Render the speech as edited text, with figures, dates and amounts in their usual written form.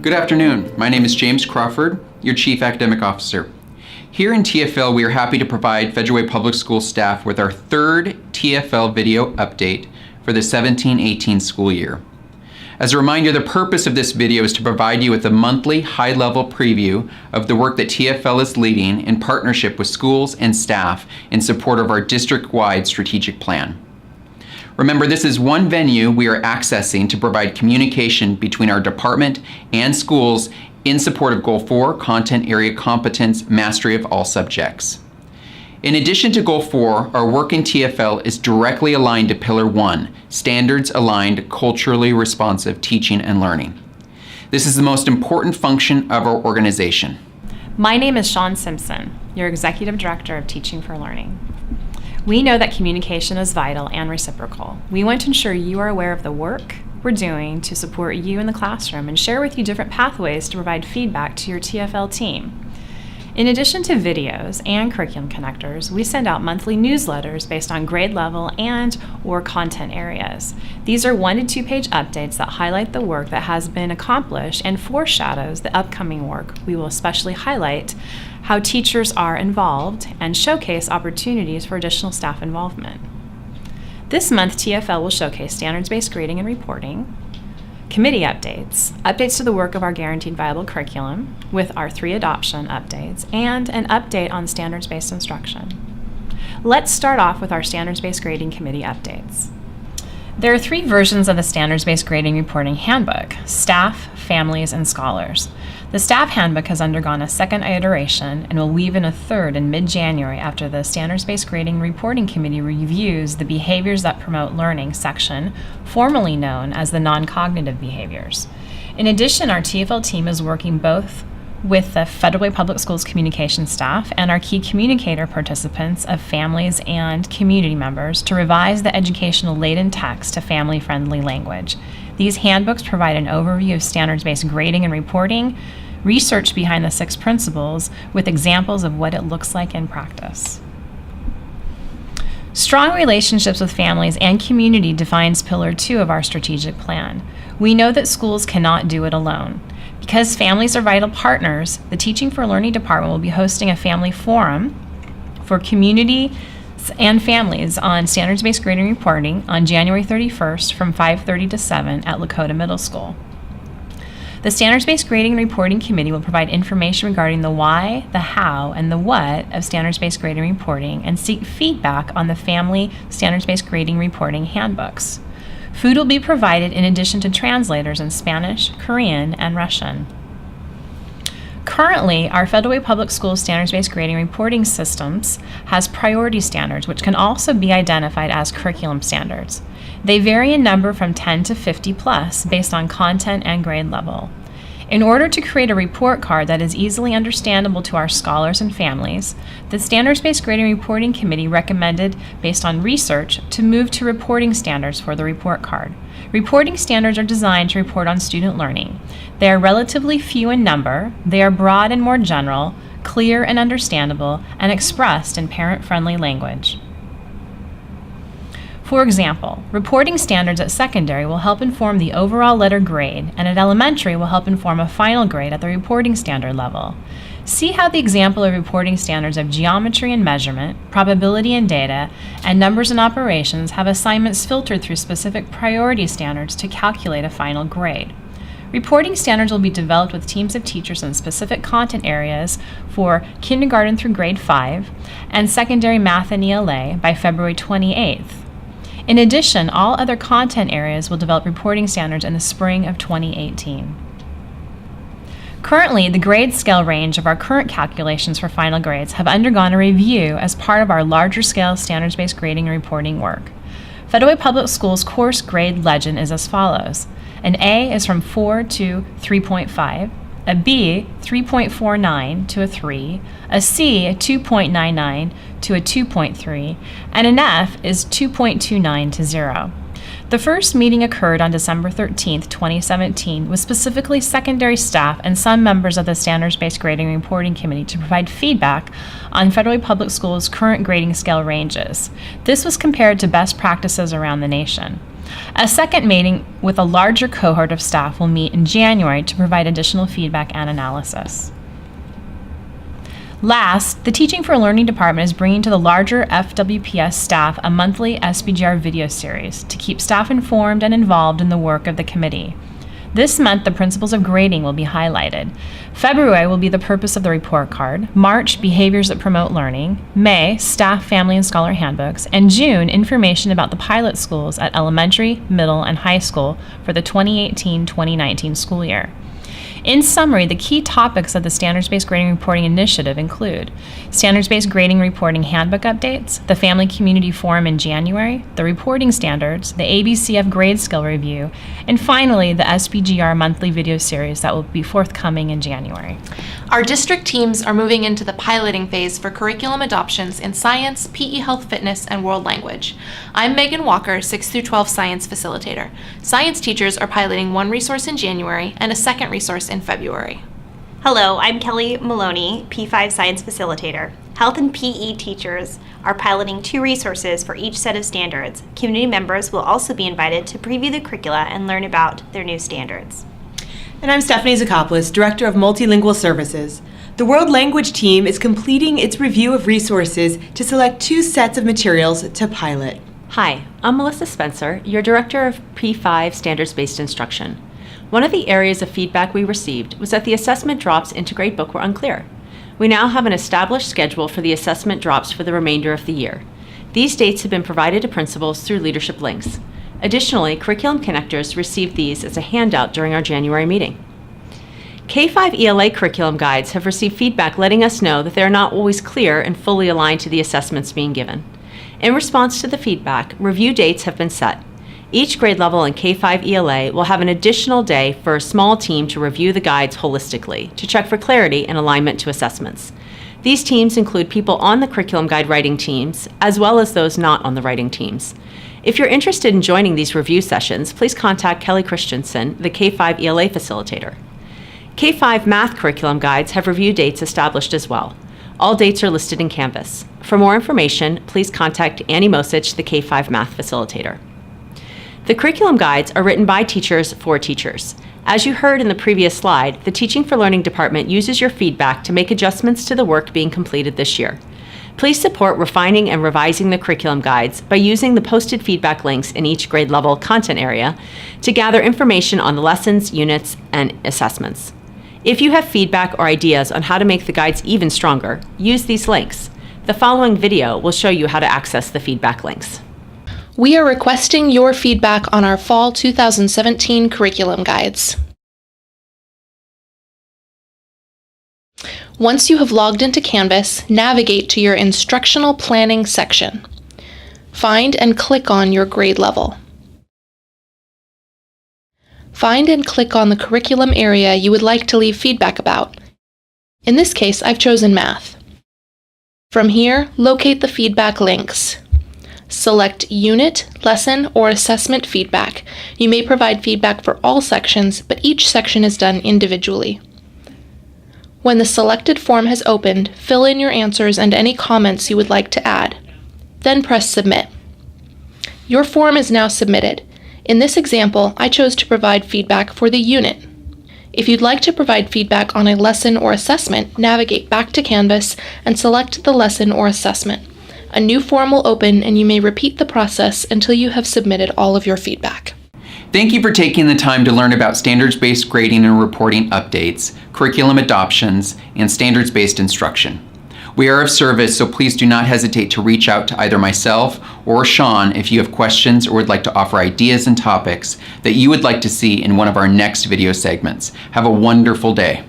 Good afternoon. My name is James Crawford, your Chief Academic Officer. Here in TFL, we are happy to provide Federal Way Public School staff with our third TFL video update for the 17-18 school year. As a reminder, the purpose of this video is to provide you with a monthly high-level preview of the work that TFL is leading in partnership with schools and staff in support of our district-wide strategic plan. Remember, this is one venue we are accessing to provide communication between our department and schools in support of Goal 4, Content Area Competence, Mastery of All Subjects. In addition to Goal 4, our work in TFL is directly aligned to Pillar 1, Standards-Aligned, Culturally Responsive Teaching and Learning. This is the most important function of our organization. My name is Shawn Simpson, your Executive Director of Teaching for Learning. We know that communication is vital and reciprocal. We want to ensure you are aware of the work we're doing to support you in the classroom and share with you different pathways to provide feedback to your TFL team. In addition to videos and curriculum connectors, we send out monthly newsletters based on grade level and/or content areas. These are 1 to 2 page updates that highlight the work that has been accomplished and foreshadows the upcoming work. We will especially highlight how teachers are involved and showcase opportunities for additional staff involvement. This month, TFL will showcase standards-based grading and reporting, committee updates to the work of our Guaranteed Viable Curriculum with our 3 adoption updates, and an update on standards-based instruction. Let's start off with our standards-based grading committee updates. There are 3 versions of the standards-based grading reporting handbook: staff, families, and scholars. The staff handbook has undergone a 2nd iteration and will weave in a 3rd in mid-January after the standards-based grading reporting committee reviews the behaviors that promote learning section, formerly known as the non-cognitive behaviors. In addition, our TFL team is working both with the Federal Way Public Schools communication staff and our key communicator participants of families and community members to revise the educational laden text to family-friendly language. These handbooks provide an overview of standards-based grading and reporting, research behind the 6 principles, with examples of what it looks like in practice. Strong relationships with families and community defines Pillar 2 of our strategic plan. We know that schools cannot do it alone. Because families are vital partners, the Teaching for Learning department will be hosting a family forum for community and families on standards-based grading and reporting on January 31st from 5:30 to 7 at Lakota Middle School. The Standards-Based Grading and Reporting Committee will provide information regarding the why, the how, and the what of standards-based grading and reporting and seek feedback on the family standards-based grading and reporting handbooks. Food will be provided in addition to translators in Spanish, Korean, and Russian. Currently, our Federal Way Public Schools standards-based grading and reporting systems has priority standards, which can also be identified as curriculum standards. They vary in number from 10 to 50 plus based on content and grade level. In order to create a report card that is easily understandable to our scholars and families, the Standards-Based Grading and Reporting Committee recommended, based on research, to move to reporting standards for the report card. Reporting standards are designed to report on student learning. They are relatively few in number, they are broad and more general, clear and understandable, and expressed in parent-friendly language. For example, reporting standards at secondary will help inform the overall letter grade, and at elementary will help inform a final grade at the reporting standard level. See how the example of reporting standards of geometry and measurement, probability and data, and numbers and operations have assignments filtered through specific priority standards to calculate a final grade. Reporting standards will be developed with teams of teachers in specific content areas for kindergarten through grade 5 and secondary math and ELA by February 28th. In addition, all other content areas will develop reporting standards in the spring of 2018. Currently, the grade scale range of our current calculations for final grades have undergone a review as part of our larger scale standards-based grading and reporting work. Federal Way Public Schools course grade legend is as follows. An A is from 4 to 3.5, a B 3.49 to a 3, a C 2.99 to a 2.3, and an F is 2.29 to 0. The first meeting occurred on December 13, 2017, with specifically secondary staff and some members of the Standards-Based Grading and Reporting Committee to provide feedback on Federal Way Public Schools' current grading scale ranges. This was compared to best practices around the nation. A second meeting with a larger cohort of staff will meet in January to provide additional feedback and analysis. Last, the Teaching for Learning department is bringing to the larger FWPS staff a monthly SBGR video series to keep staff informed and involved in the work of the committee. This month, the principles of grading will be highlighted. February will be the purpose of the report card, March, behaviors that promote learning, May, staff, family, and scholar handbooks, and June, information about the pilot schools at elementary, middle, and high school for the 2018-2019 school year. In summary, the key topics of the Standards-Based Grading Reporting Initiative include Standards-Based Grading Reporting Handbook updates, the Family Community Forum in January, the reporting standards, the ABCF Grade Skill Review, and finally, the SBGR monthly video series that will be forthcoming in January. Our district teams are moving into the piloting phase for curriculum adoptions in science, PE health fitness, and world language. I'm Megan Walker, 6 through 12 science facilitator. Science teachers are piloting one resource in January and a second resource in February. Hello, I'm Kelly Maloney, P5 Science Facilitator. Health and PE teachers are piloting 2 resources for each set of standards. Community members will also be invited to preview the curricula and learn about their new standards. And I'm Stephanie Zakopoulos, Director of Multilingual Services. The World Language team is completing its review of resources to select 2 sets of materials to pilot. Hi, I'm Melissa Spencer, your Director of P5 Standards-Based Instruction. One of the areas of feedback we received was that the assessment drops into gradebook were unclear. We now have an established schedule for the assessment drops for the remainder of the year. These dates have been provided to principals through leadership links. Additionally, Curriculum Connectors received these as a handout during our January meeting. K-5 ELA curriculum guides have received feedback letting us know that they are not always clear and fully aligned to the assessments being given. In response to the feedback, review dates have been set. Each grade level in K-5 ELA will have an additional day for a small team to review the guides holistically to check for clarity and alignment to assessments. These teams include people on the curriculum guide writing teams, as well as those not on the writing teams. If you're interested in joining these review sessions, please contact Kelly Christensen, the K-5 ELA facilitator. K-5 math curriculum guides have review dates established as well. All dates are listed in Canvas. For more information, please contact Annie Mosich, the K-5 math facilitator. The curriculum guides are written by teachers for teachers. As you heard in the previous slide, the Teaching for Learning department uses your feedback to make adjustments to the work being completed this year. Please support refining and revising the curriculum guides by using the posted feedback links in each grade level content area to gather information on the lessons, units, and assessments. If you have feedback or ideas on how to make the guides even stronger, use these links. The following video will show you how to access the feedback links. We are requesting your feedback on our Fall 2017 curriculum guides. Once you have logged into Canvas, navigate to your Instructional Planning section. Find and click on your grade level. Find and click on the curriculum area you would like to leave feedback about. In this case, I've chosen Math. From here, locate the feedback links. Select Unit, Lesson, or Assessment feedback. You may provide feedback for all sections, but each section is done individually. When the selected form has opened, fill in your answers and any comments you would like to add. Then press Submit. Your form is now submitted. In this example, I chose to provide feedback for the unit. If you'd like to provide feedback on a lesson or assessment, navigate back to Canvas and select the lesson or assessment. A new form will open and you may repeat the process until you have submitted all of your feedback. Thank you for taking the time to learn about standards-based grading and reporting updates, curriculum adoptions, and standards-based instruction. We are of service, so please do not hesitate to reach out to either myself or Sean if you have questions or would like to offer ideas and topics that you would like to see in one of our next video segments. Have a wonderful day.